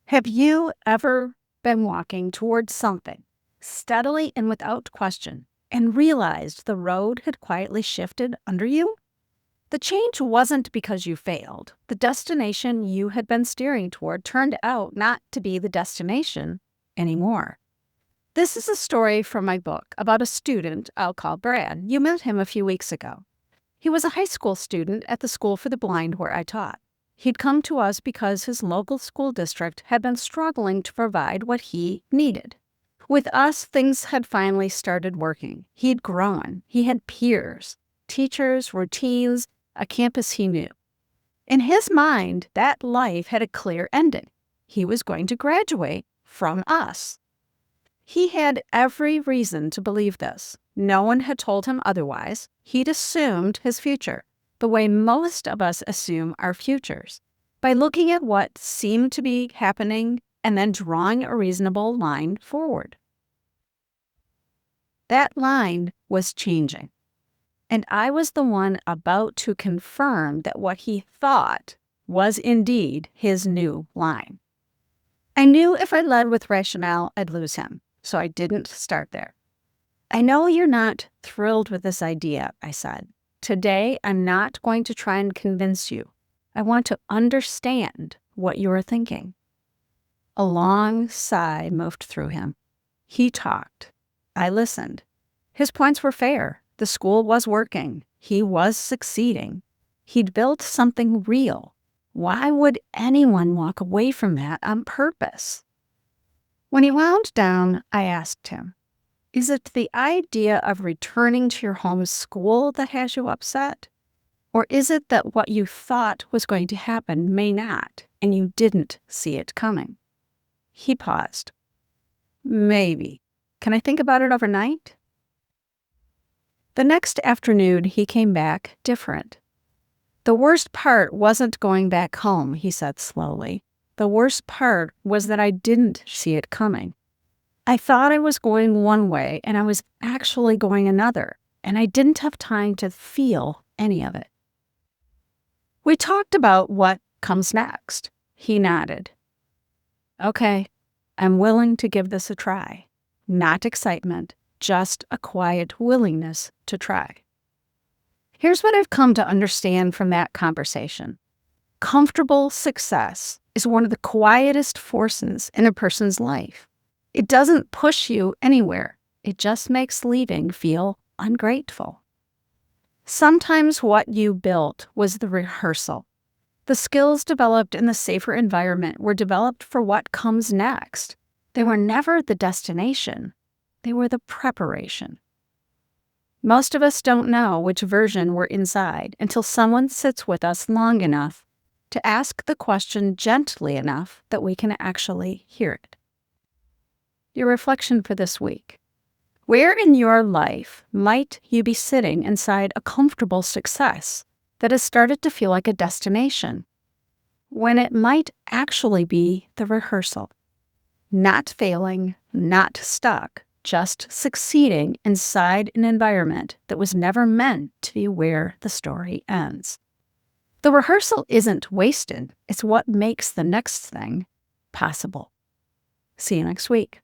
Have you ever been walking towards something steadily and without question and realized the road had quietly shifted under you? The change wasn't because you failed. The destination you had been steering toward turned out not to be the destination anymore. This is a story from my book about a student I'll call Brad. You met him a few weeks ago. He was a high school student at the school for the blind where I taught. He'd come to us because his local school district had been struggling to provide what he needed. With us, things had finally started working. He'd grown. He had peers, teachers, routines, a campus he knew. In his mind, that life had a clear ending. He was going to graduate from us. He had every reason to believe this. No one had told him otherwise. He'd assumed his future, the way most of us assume our futures, by looking at what seemed to be happening and then drawing a reasonable line forward. That line was changing, and I was the one about to confirm that what he thought was indeed his new line. I knew if I led with rationale, I'd lose him, so I didn't start there. I know you're not thrilled with this idea, I said. Today, I'm not going to try and convince you. I want to understand what you are thinking. A long sigh moved through him. He talked. I listened. His points were fair. The school was working. He was succeeding. He'd built something real. Why would anyone walk away from that on purpose? When he wound down, I asked him, is it the idea of returning to your home school that has you upset? Or is it that what you thought was going to happen may not, and you didn't see it coming? He paused. Maybe. Can I think about it overnight? The next afternoon, he came back different. The worst part wasn't going back home, he said slowly. The worst part was that I didn't see it coming. I thought I was going one way, and I was actually going another, and I didn't have time to feel any of it. We talked about what comes next. He nodded. Okay, I'm willing to give this a try. Not excitement, just a quiet willingness to try. Here's what I've come to understand from that conversation. Comfortable success is one of the quietest forces in a person's life. It doesn't push you anywhere. It just makes leaving feel ungrateful. Sometimes what you built was the rehearsal. The skills developed in the safer environment were developed for what comes next. They were never the destination. They were the preparation. Most of us don't know which version we're inside until someone sits with us long enough to ask the question gently enough that we can actually hear it. Your reflection for this week. Where in your life might you be sitting inside a comfortable success that has started to feel like a destination, when it might actually be the rehearsal? Not failing, not stuck, just succeeding inside an environment that was never meant to be where the story ends. The rehearsal isn't wasted. It's what makes the next thing possible. See you next week.